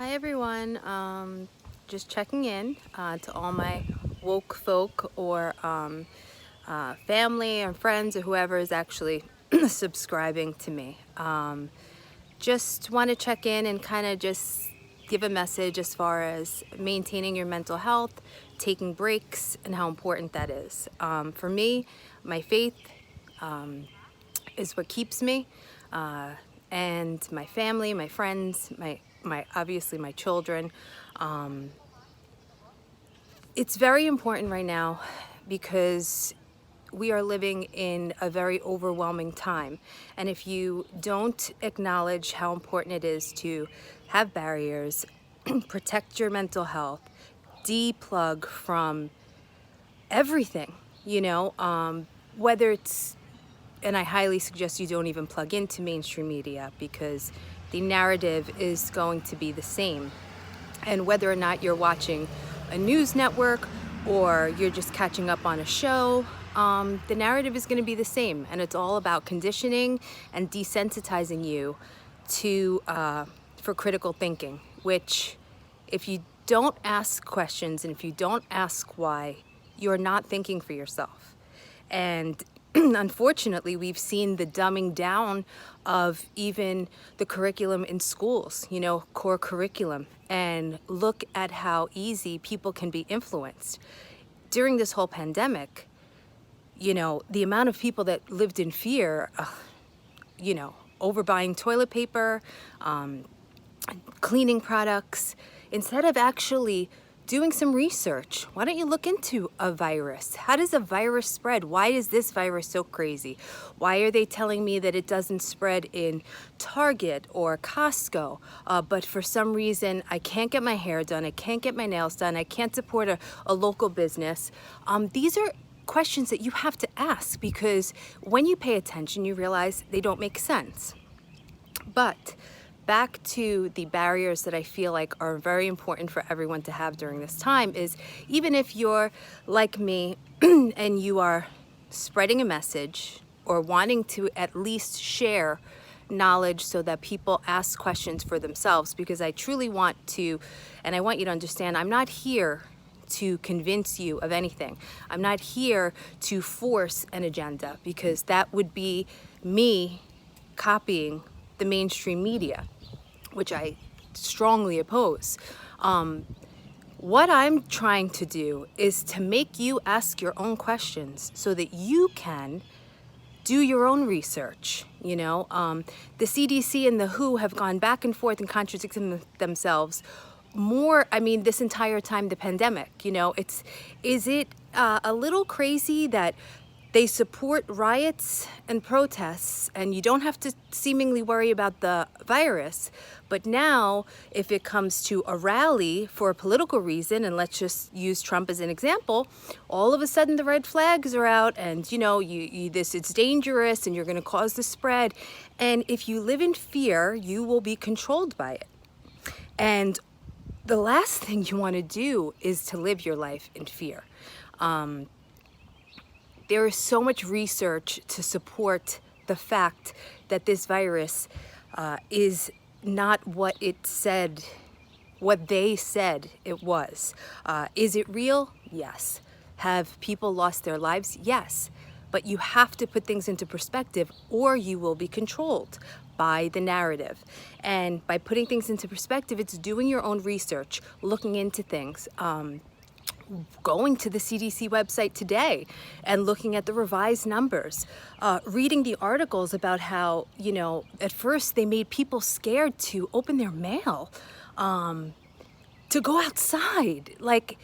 Hi everyone, just checking in to all my woke folk or family and friends or whoever is actually subscribing to me. Just want to check in and kind of just give a message as far as maintaining your mental health, taking breaks, and how important that is. For me, my faith is what keeps me, and my family, my friends, my obviously my children. It's very important right now because we are living in a very overwhelming time. And if you don't acknowledge how important it is to have barriers, protect your mental health, deplug from everything, whether it's, and I highly suggest you don't even plug into mainstream media because the narrative is going to be the same. And whether or not you're watching a news network or you're just catching up on a show, the narrative is going to be the same. And it's all about conditioning and desensitizing you to for critical thinking, which if you don't ask questions and if you don't ask why, you're not thinking for yourself. And unfortunately, we've seen the dumbing down of even the curriculum in schools, core curriculum, and look at how easy people can be influenced. During this whole pandemic, the amount of people that lived in fear, overbuying toilet paper, cleaning products, instead of actually doing some research. Why don't you look into a virus? How does a virus spread? Why is this virus so crazy? Why are they telling me that it doesn't spread in Target or Costco, but for some reason I can't get my hair done, I can't get my nails done, I can't support a local business? These are questions that you have to ask because when you pay attention, you realize they don't make sense. But back to the barriers that I feel like are very important for everyone to have during this time is even if you're like me and you are spreading a message or wanting to at least share knowledge so that people ask questions for themselves, because I truly want to, and I want you to understand, I'm not here to convince you of anything. I'm not here to force an agenda because that would be me copying the mainstream media, which I strongly oppose. What I'm trying to do is to make you ask your own questions so that you can do your own research. The CDC and the WHO have gone back and forth and contradicting themselves more. I mean, this entire time, the pandemic, is it a little crazy that they support riots and protests and you don't have to seemingly worry about the virus, but now if it comes to a rally for a political reason, and let's just use Trump as an example, all of a sudden the red flags are out and it's dangerous and you're going to cause the spread. And if you live in fear, you will be controlled by it. And the last thing you want to do is to live your life in fear. There is so much research to support the fact that this virus is not what it said, what they said it was. Is it real? Yes. Have people lost their lives? Yes. But you have to put things into perspective or you will be controlled by the narrative. And by putting things into perspective, it's doing your own research, looking into things. Going to the CDC website today and looking at the revised numbers, reading the articles about how, at first they made people scared to open their mail, to go outside. Like,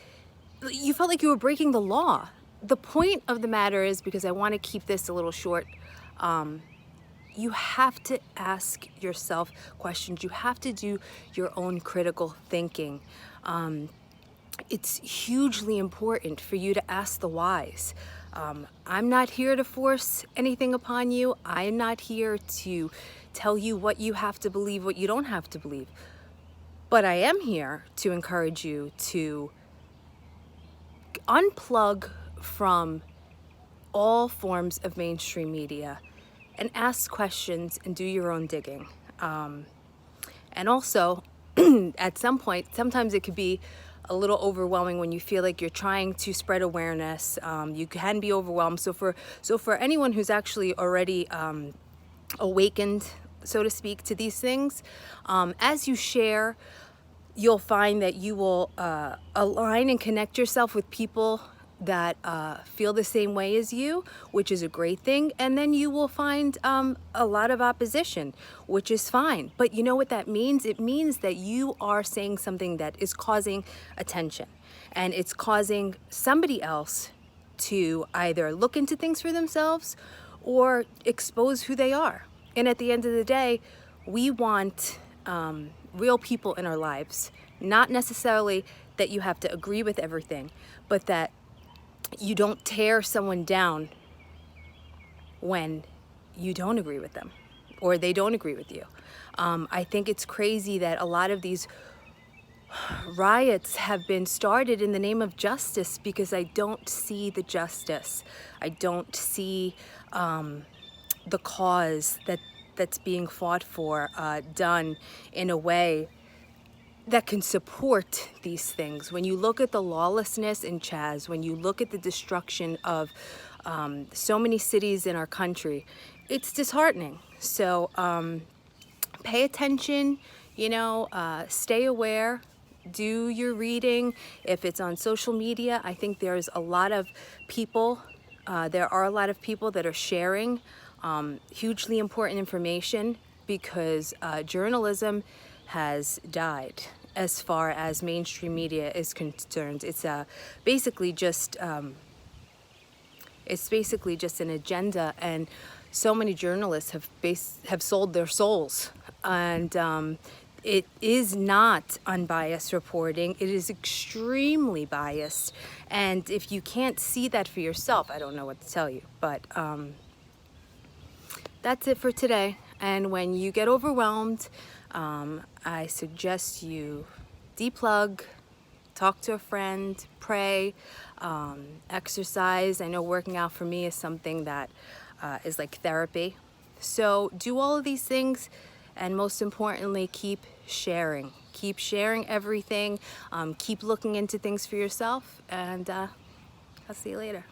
you felt like you were breaking the law. The point of the matter is, because I want to keep this a little short, you have to ask yourself questions. You have to do your own critical thinking. It's hugely important for you to ask the whys. I'm not here to force anything upon you. I'm not here to tell you what you have to believe, what you don't have to believe. But I am here to encourage you to unplug from all forms of mainstream media and ask questions and do your own digging. And also, at some point, sometimes it could be a little overwhelming when you feel like you're trying to spread awareness. You can be overwhelmed. So for anyone who's actually already awakened, so to speak, to these things, as you share, you'll find that you will align and connect yourself with people that feel the same way as you, which is a great thing. And then you will find a lot of opposition, which is fine. But you know what that means? It means that you are saying something that is causing attention, and it's causing somebody else to either look into things for themselves or expose who they are. And at the end of the day, we want real people in our lives. Not necessarily that you have to agree with everything, but that you don't tear someone down when you don't agree with them or they don't agree with you. I think it's crazy that a lot of these riots have been started in the name of justice, because I don't see the justice. I don't see the cause that's being fought for done in a way that can support these things. When you look at the lawlessness in Chaz, when you look at the destruction of so many cities in our country, it's disheartening. So pay attention, stay aware, do your reading. If it's on social media, I think there's a lot of people, there are a lot of people that are sharing hugely important information, because journalism has died as far as mainstream media is concerned. It's basically just an agenda, and so many journalists have sold their souls. And it is not unbiased reporting. It is extremely biased. And if you can't see that for yourself, I don't know what to tell you. But that's it for today. And when you get overwhelmed, I suggest you deplug, talk to a friend, pray, exercise. I know working out for me is something that is like therapy. So do all of these things, and most importantly, keep sharing. Keep sharing everything. Keep looking into things for yourself, and I'll see you later.